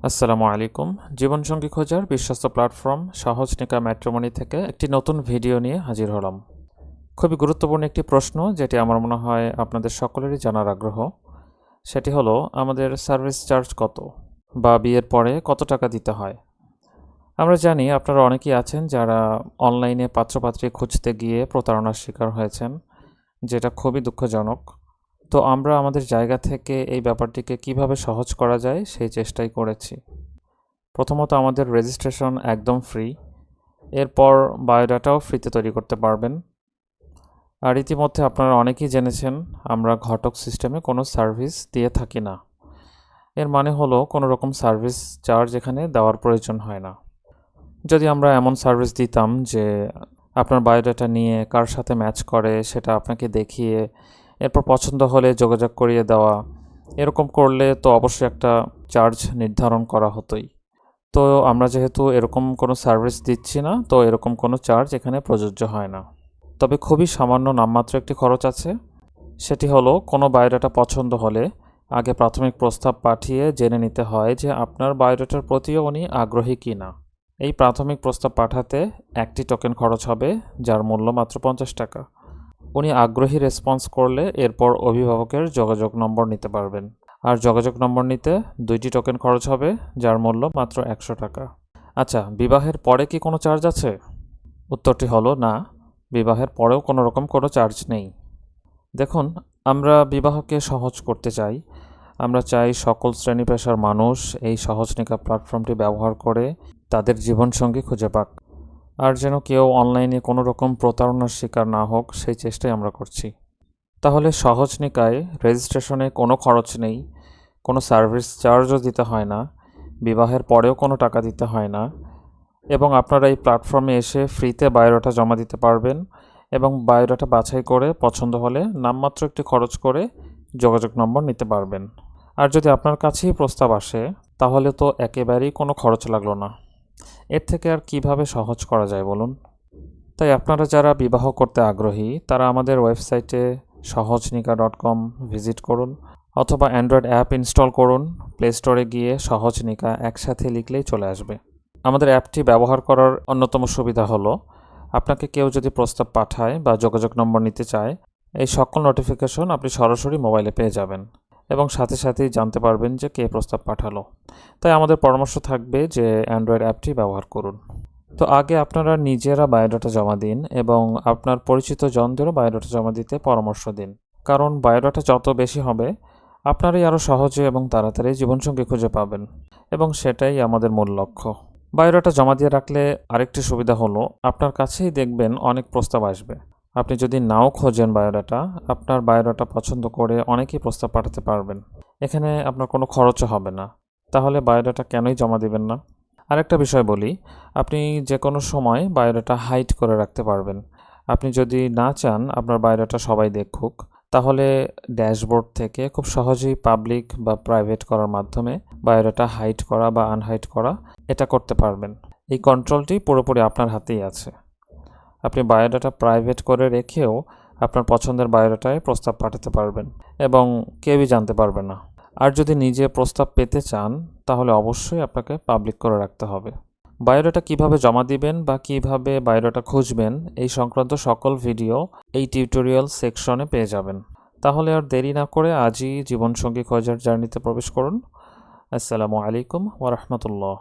আসসালামু আলাইকুম। জীবনসঙ্গী খোঁজার বিশ্বস্ত প্ল্যাটফর্ম সহজনিকা ম্যাট্রিমনি থেকে একটি নতুন ভিডিও নিয়ে হাজির হলাম। খুবই গুরুত্বপূর্ণ একটি প্রশ্ন, যেটি আমার মনে হয় আপনাদের সকলেরই জানার আগ্রহ। সেটি হলো, আমাদের সার্ভিস চার্জ কত, বা বিয়ের পরে কত টাকা দিতে হয়। আমরা জানি আপনারা অনেকেই আছেন যারা অনলাইনে পাত্রপাত্রী খুঁজতে গিয়ে প্রতারণার শিকার হয়েছেন, যেটা খুবই দুঃখজনক। তো আমরা আমাদের জায়গা থেকে এই ব্যাপারটিকে কিভাবে সহজ করা যায় সেই চেষ্টাই করেছি। প্রথমত, আমাদের রেজিস্ট্রেশন একদম ফ্রি। এরপর বায়োডাটাও ফ্রিতে তৈরি করতে পারবেন। আর ইতিমধ্যে আপনারা অনেকেই জেনেছেন, আমরা ঘটক সিস্টেমে কোনো সার্ভিস দিয়ে থাকি না। এর মানে হলো কোনো রকম সার্ভিস চার্জ এখানে দেওয়ার প্রয়োজন হয় না। যদি আমরা এমন সার্ভিস দিতাম যে আপনার বায়োডাটা নিয়ে কার সাথে ম্যাচ করে সেটা আপনাকে দেখিয়ে এরপর পছন্দ হলে যোগাযোগ করিয়ে দেওয়া, এরকম করলে তো অবশ্যই একটা চার্জ নির্ধারণ করা হতোই। তো আমরা যেহেতু এরকম কোনো সার্ভিস দিচ্ছি না, তো এরকম কোনো চার্জ এখানে প্রযোজ্য হয় না। তবে খুবই সামান্য নামমাত্র একটি খরচ আছে। সেটি হলো, কোনো বায়োডাটা পছন্দ হলে আগে প্রাথমিক প্রস্তাব পাঠিয়ে জেনে নিতে হয় যে আপনার বায়োডাটার প্রতিও উনি আগ্রহী কি না। এই প্রাথমিক প্রস্তাব পাঠাতে একটি টোকেন খরচ হবে, যার মূল্য মাত্র 50 টাকা। উনি আগ্রহী রেসপন্স করলে এরপর অভিভাবকের যোগাযোগ নম্বর নিতে পারবেন। আর যোগাযোগ নম্বর নিতে 2টি টোকেন খরচ হবে, যার মূল্য মাত্র 100 টাকা। আচ্ছা, বিবাহের পরে কি কোনো চার্জ আছে? উত্তরটি হলো না, বিবাহের পরেও কোনো রকম কোনো চার্জ নেই। দেখুন, আমরা বিবাহকে সহজ করতে চাই। আমরা চাই সকল শ্রেণী পেশার মানুষ এই সহজনিকা প্ল্যাটফর্মটি ব্যবহার করে তাদের জীবনসঙ্গী খুঁজে পাক। আর যেন কেউ অনলাইনে কোনো রকম প্রতারণার শিকার না হোক, সেই চেষ্টাই আমরা করছি। তাহলে সহজনিকায় রেজিস্ট্রেশনে কোনো খরচ নেই, কোনো সার্ভিস চার্জও দিতে হয় না, বিবাহের পরেও কোনো টাকা দিতে হয় না, এবং আপনারা এই প্ল্যাটফর্মে এসে ফ্রিতে বায়োডাটা জমা দিতে পারবেন এবং বায়োডাটা বাছাই করে পছন্দ হলে নামমাত্র একটি খরচ করে যোগাযোগ নম্বর নিতে পারবেন। আর যদি আপনার কাছেই প্রস্তাব আসে, তাহলে তো একেবারেই কোনো খরচ লাগলো না। এর থেকে আর কিভাবে সহজ করা যায় বলুন? তাই আপনারা যারা বিবাহ করতে আগ্রহী, তারা আমাদের ওয়েবসাইটে সহজনিকা.com ভিজিট করুন, অথবা অ্যান্ড্রয়েড অ্যাপ ইনস্টল করুন। প্লে স্টোরে গিয়ে সহজনিকা একসাথে লিখলেই চলে আসবে। আমাদের অ্যাপটি ব্যবহার করার অন্যতম সুবিধা হলো, আপনাকে কেউ যদি প্রস্তাব পাঠায় বা যোগাযোগ নম্বর নিতে চায়, এই সকল নোটিফিকেশন আপনি সরাসরি মোবাইলে পেয়ে যাবেন এবং সাথে সাথেই জানতে পারবেন যে কে প্রস্তাব পাঠালো। তাই আমাদের পরামর্শ থাকবে যে অ্যান্ড্রয়েড অ্যাপটি ব্যবহার করুন। তো আগে আপনারা নিজেরা বায়োডাটা জমা দিন এবং আপনার পরিচিত জনদেরও বায়োডাটা জমা দিতে পরামর্শ দিন। কারণ বায়োডাটা যত বেশি হবে, আপনারাই আরও সহজে এবং তাড়াতাড়ি জীবনসঙ্গী খুঁজে পাবেন, এবং সেটাই আমাদের মূল লক্ষ্য। বায়োডাটা জমা দিয়ে রাখলে আরেকটি সুবিধা হলো, আপনার কাছেই দেখবেন অনেক প্রস্তাব আসবে। আপনি যদি নাও খোঁজেন বায়োডাটা, আপনার বায়োডাটা পছন্দ করে অনেকেই প্রস্তাব পাঠাতে পারবেন। এখানে আপনার কোনো খরচও হবে না। তাহলে বায়োডাটা কেনই জমা দিবেন না? আরেকটা বিষয় বলি, আপনি যে কোনো সময় বায়োডাটা হাইড করে রাখতে পারবেন। আপনি যদি না চান আপনার বায়োডাটা সবাই দেখুক, তাহলে ড্যাশবোর্ড থেকে খুব সহজেই পাবলিক বা প্রাইভেট করার মাধ্যমে বায়োডাটা হাইড করা বা আনহাইড করা এটা করতে পারবেন। এই কন্ট্রোলটি পুরোপুরি আপনার হাতেই আছে। আপনি বায়োডাটা প্রাইভেট করে রেখেও আপনার পছন্দের বায়োডাটায় প্রস্তাব পাঠাতে পারবেন এবং কেউই জানতে পারবে না। আর যদি নিজে প্রস্তাব পেতে চান, তাহলে অবশ্যই আপনাকে পাবলিক করে রাখতে হবে। বায়োডাটা কিভাবে জমা দিবেন বা কিভাবে বায়োডাটা খুঁজবেন, এই সংক্রান্ত সকল ভিডিও এই টিউটোরিয়াল সেকশনে পেয়ে যাবেন। তাহলে আর দেরি না করে আজই জীবনসঙ্গী খোঁজার জার্নিতে প্রবেশ করুন। আসসালামু আলাইকুম ওয়া রাহমাতুল্লাহ।